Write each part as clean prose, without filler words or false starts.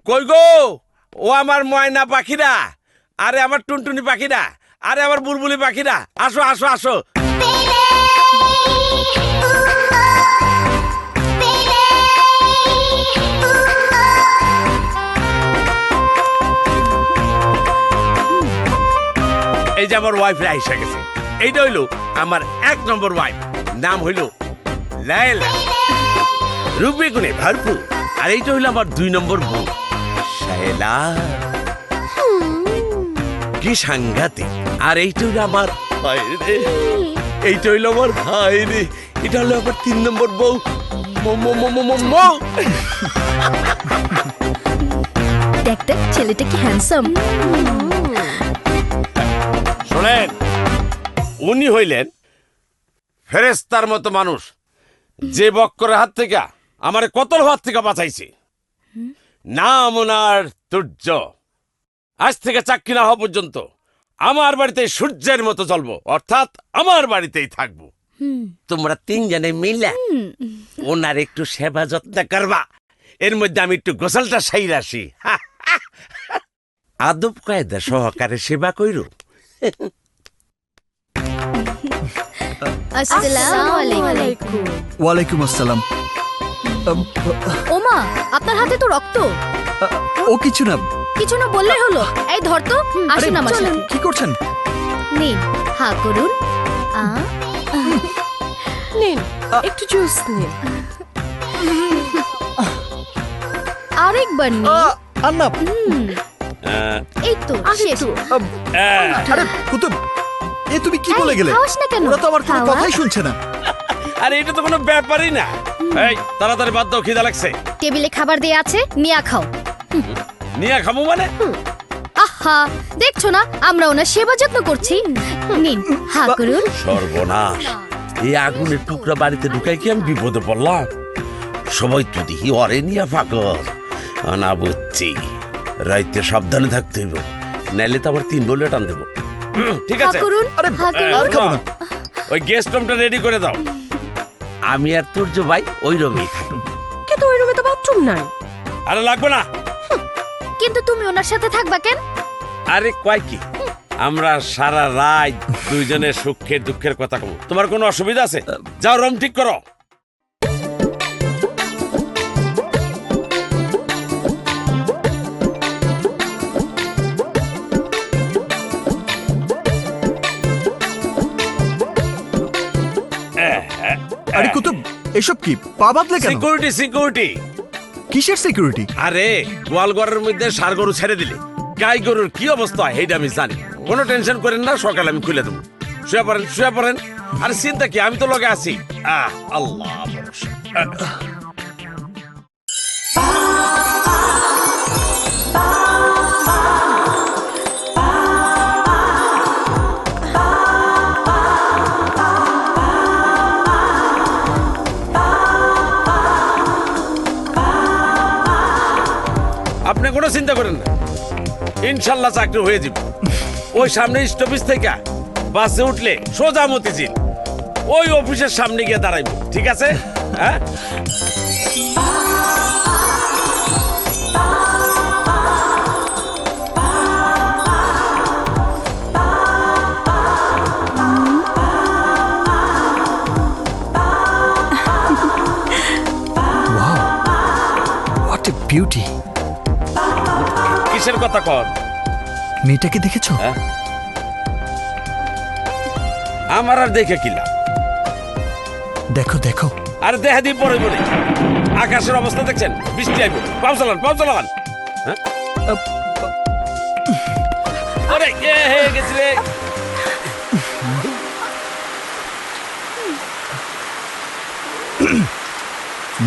কই গো, ও আমার ময়না পাখিরা, আরে আমার টুনটুনি পাখিরা, আরে আমার বুলবুলি পাখিরা, আসো আসো আসো। এই যে আমার ওয়াইফরা এসে গেছে। এইটা হইলো আমার 1 নম্বর ওয়াইফ, নাম হইলো লায়লা, রূপে গুণে ভরপুর। আর এইটা হইলো আমার 2 নম্বর বউ, শায়লা, কি সাংঘাতিক। আর এইটা হইলো আমার ভাই রে, এইটা হইলো আমার ভাই রে, এটা হলো আমার 3 নম্বর বউ, দেখ দেখ ছেলেটা কি হ্যান্ডসাম। শোনেন, উনি হইলেন ফেরেশতার মতো মানুষ, যে বক্করের হাত থেকে আমার কতল হাত থেকে বাঁচাইছে। নাম ওনার তুর্য। আজ থেকে চাকরি না হওয়া পর্যন্ত আমার বাড়িতে সূর্যের মতো জ্বলবো, অর্থাৎ আমার বাড়িতেই থাকবো। তোমরা 3 জনে মিলে ওনার একটু সেবা যত্ন করবা, এর মধ্যে আমি একটু গোসলটা সাইরা আসি। আদব কায়দা সহকারে সেবা কইরো। আসসালামু আলাইকুম। ওয়ালাইকুম আসসালাম। ওমা, আপনার হাতে তো রক্ত। ও কিছু না। কিছু না বললেই হলো। এই ধর তো, আসুন আমার সাথে। কি করছেন? নিন, হা করুন। নিন একটু জুস নিন। আরেকবার নিন। আন্না, এই তো শেষ। আরে কুতুব, এ তুমি কি বলে গেলে? খাওয়াস না কেন? ওরা তো আমার কোনো খাওয়া। কথাই শুনছে না। আরে এটা তো কোনো ব্যাপারই না। এই তাড়াতাড়ি বাদ দাও, খিদা লাগছে। টেবিলে খাবার দিয়ে আছে, নিয়া খাও। নিয়ে খাবো মানে? আহা, দেখছো না আমরা ওনার সেবা যত্ন করছি। নিন, হা করুন। সর্বনাশ, এই আগুনের টুকরা বাড়িতে ঢুকাই কি আমি বিপদে পড়লাম? সবাই তো দেখি অরে নিয়ে ফাঁকর। না বুঝছি, রাইতে সাবধানে থাকতে হইব, নাইলে তো আবার 3 বলে টান দেবো। ঠিক হা আছে, করুন, আরে হা করুন। আর খাবো না। ওই গেস্ট রুমটা রেডি করে দাও। আমি আর তুর্য ভাই ওই রুমেই থাকবো। কিন্তু ওই রুমে তো বাথরুম নাই। আরে লাগবে না। কিন্তু তুমি ওনার সাথে থাকবা কেন? আরে কয় কি, আমরা সারা রাত দুইজনের সুখের দুঃখের কথা কব। তোমার কোনো অসুবিধা আছে? যাও রুম ঠিক করো। আরে কুতুব, এসব কি? পা বাঁধলে কেন? Security security. কিসের সিকিউরিটি? আরে গোয়ালঘরের মধ্যে ষাঁড় গরু ছেড়ে দিলে গাই গরুর কি অবস্থা হয় এইটা আমি জানি। কোনো টেনশন করেন না, সকালে আমি খুলে দেবো। শুয়ে পড়েন শুয়ে পড়েন। আরে চিন্তা কি, আমি তো লগে আছি। আল্লাহ ভরসা। আপনি কোনো চিন্তা করেন না, ইনশাল্লাহ চাকরি হয়ে যাবে। ওই সামনে স্টপেজ থেকে বাসে উঠলে সোজা মতিঝিল, ওই অফিসের সামনে গিয়ে দাঁড়াইব। ঠিক আছে? হ্যাঁ, ওয়াও, হোয়াট এ বিউটি। কিসের কথা কর? মেয়েটাকে দেখেছো? হ্যাঁ? আমার আর দেখে কি লাভ? দেখো দেখো। আরে দেখা দিয়ে পরে বলে, আকাশের অবস্থা দেখছেন? বৃষ্টি আইব। পাও চালান পাও চালান। হ্যাঁ, আরে হয়ে গেছি রে।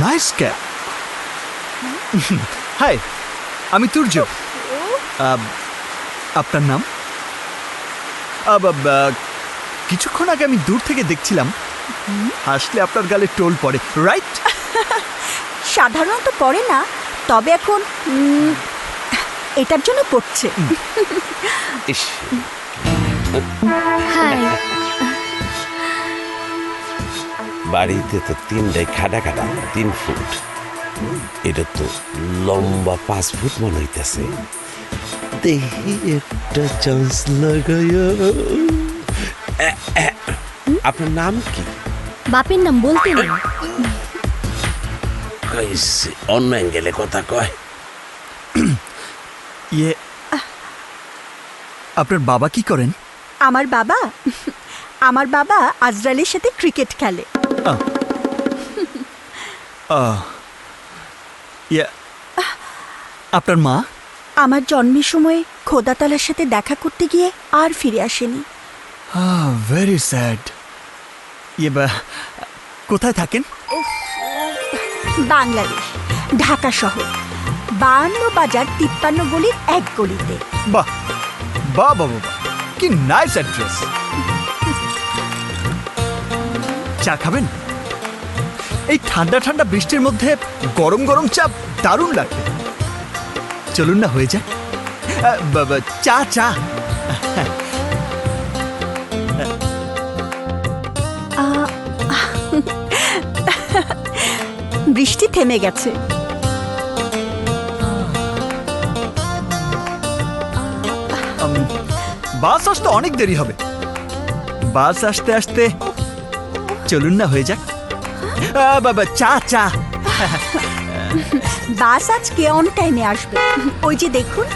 Nice cap. হাই, আমি তুর্য। আপনার নাম? কিছুক্ষণ আগে আমি দূর থেকে দেখছিলাম, হাসলে আপনার গালে টোল পড়ে, রাইট? সাধারণত পড়ে না, তবে এখন এটার জন্য পড়ছে। ইস, হাই। বাড়িতে তো 3টাই খাটা খাটা, 3 ফুট। এটা তো লম্বা 5 ফুট মনে হইতেছে। দেখি একটা চান্স লাগাইয়া। আপনার নাম কি? বাপের নাম বলতে নেই। কইছে অন্য অ্যাঙ্গেলে কথা কয়। ইয়ে আপনার বাবা কি করেন? আমার বাবা আমার বাবা আজরালের সাথে ক্রিকেট খেলে। ইয়ে আপনার মা? আমার জন্মের সময় খোদাতালার সাথে দেখা করতে গিয়ে আর ফিরে আসেনি। Very sad. ইয়ে কোথায় থাকেন? বাংলাদেশ, ঢাকা শহর, 52 বাজার 53 গলির এক গলিতে। বাহ বাহ বাহ বাহ, কি নাইস অ্যাড্রেস। চা খাবেন? এই ঠান্ডা ঠান্ডা বৃষ্টির মধ্যে গরম গরম চা দারুণ লাগবে। চলুন না, হয়ে যায়। চা চা। বৃষ্টি থেমে গেছে। বাস আসতে অনেক দেরি হবে। বাস আসতে আসতে চলুন না, হয়ে যাক। বাবা চা চা। বাস আজকে অন টাইমে আসবে। ওই যে দেখুন।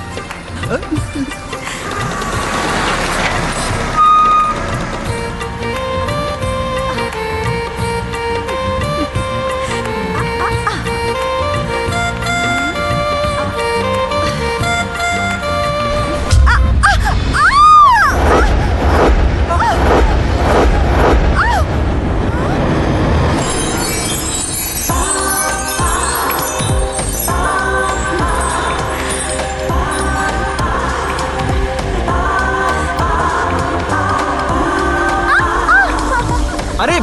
আরে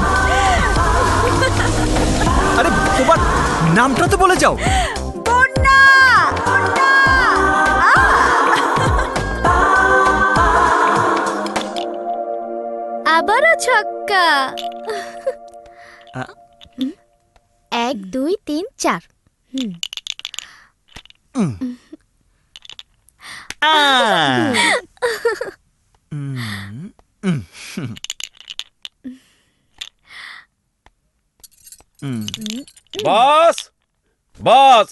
আরে তোমার নামটা তো বলে যাও। বন্যা, বন্যা। আবারও ছক্কা। 1 2 3 4। বস বস,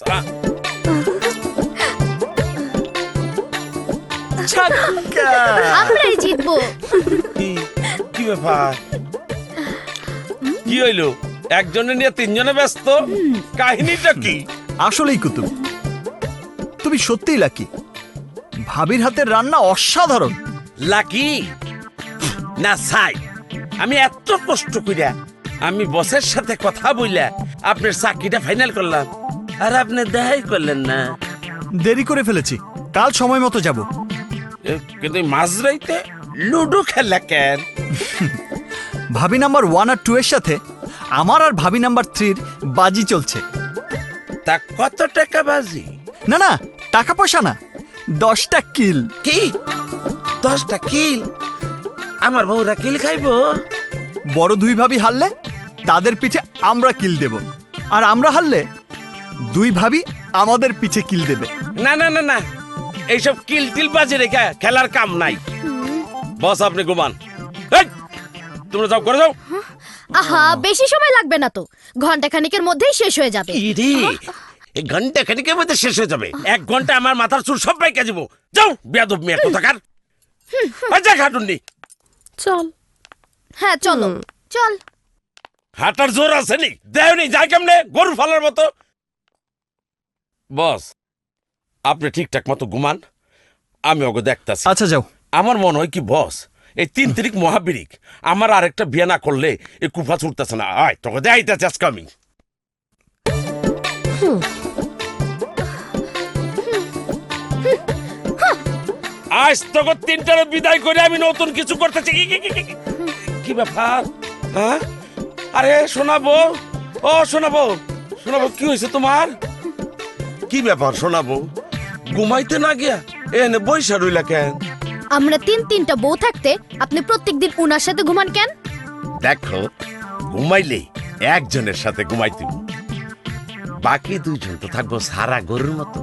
আমরাই জিতবো। কি ব্যাপার? কি হইলো? একজনে নিয়ে তিনজনে ব্যস্ত, কাহিনীটা কি? আসলেই কুতুব, তুমি সত্যিই লাকি। ভাবির হাতের রান্না অসাধারণ। লাকি না সাই, আমি এত কষ্ট কইরা আমি বসের সাথে কথা বইলা আপনার চাকরিটা ফাইনাল করলাম, আর আপনি দেখাই করলেন না। দেরি করে ফেলেছি, কাল সময় মতো যাব। কিন্তু মাঝরাইতে লুডো খেলা কেন? ভাবি নাম্বার 1 আর 2 এর সাথে আমার আর ভাবি নাম্বার 3 বাজি চলছে। তা কত টাকা বাজি? না না, টাকা পয়সা না, 10টা কিল। কি 10টা কিল? আমার বউরা কিল খাইবো? বড় দুই ভাবি হারলে তাদের পিঠে আমরা কিল দেব, আর আমরা হারলে দুই ভাবি আমাদের পিছে কিল দেবে। না না না না, এইসব কিল টিল বাজি রেখে খেলার কাম নাই। বস আপনি ঘুমান, এই, তোমরা যাও, করে যাও। আহা, বেশি সময় লাগবে না তো, ঘন্টা খানিকের মধ্যেই শেষ হয়ে যাবে। ইরে, এই ঘন্টা খানিকের মধ্যে শেষ হয়ে যাবে? 1 ঘন্টা আমার মাথার চুল সব বাইকে যাব। যাও বেয়াদব মেয়ে কোথাকার। যা খাটুন্ডি। চল। হ্যাঁ চলো, চল। হাঁটার জোর আছে নি? দেয়নি, যাই কেমনে গরু ফালার মতো। বস আপনি ঠিকঠাক মতো ঘুমান, আমি ওকে দেখতাছি। আচ্ছা যাও। আমার মনে হয় কি বস, এই 3 তারিখ মহাবিরিক আমার আরেকটা বিয়ে না করলে এই কুফা ছুটতেছে না। আয় তোকে দেখাইতেছি আজকে আমি। আজ তোকে 3টারে বিদায় করে আমি নতুন কিছু করতেছি। কি ব্যাপার? হ্যাঁ, আরে শোনাবো, ও শোনাবো, শোনাবো, কি হয়েছে তোমার? কি ব্যাপার শোনাবো? ঘুমাইতে না গিয়া এনে বইসা রইলা কেন? আমরা 3-3টা বউ থাকতে আপনি প্রত্যেকদিন উনার সাথে ঘুমান কেন? দেখো, ঘুমাইলে একজনের সাথে ঘুমাইতে, বাকি দুইজন তো থাকবো সারা গরুর মতো,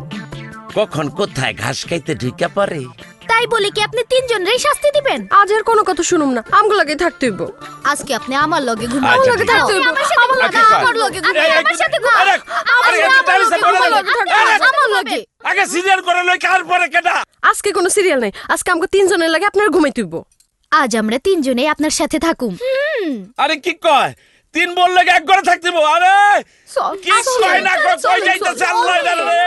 কখন কোথায় ঘাস খাইতে ঢুকা পড়ে। তাই বলে কি আপনি তিনজনেরই শাস্তি দিবেন? আজ আর কোনো কথা শুনুম না, আমগো লাগে থাকতে হইব। আজকে আপনি আমার লগে ঘুমাবেন। আচ্ছা, আমার লগে ঠিক থাকতে হইব। আছে। আমার লগে আচ্ছা, আমার লগে ঘুমাবেন। এই, আমার সাথে ঘুমাবেন। আরে, আরে, একটু টাইম সেট করে আমার দাও। লগে থাকতে হবে। আমার লগে। আগে সিরিয়াল করে লই, কার পরে কেটা? আজকে কোনো সিরিয়াল নাই, আজকে আমগো তিনজনের লাগে আপনার ঘুমাইতে হইব। আজ আমরা তিনজনেই আপনার সাথে থাকুম। আরে কি কয়, তিন বললে এক ঘরে থাকতে দিব? আরে কি কয় না কয়, কই যাইতেছে আল্লাহ জানে রে।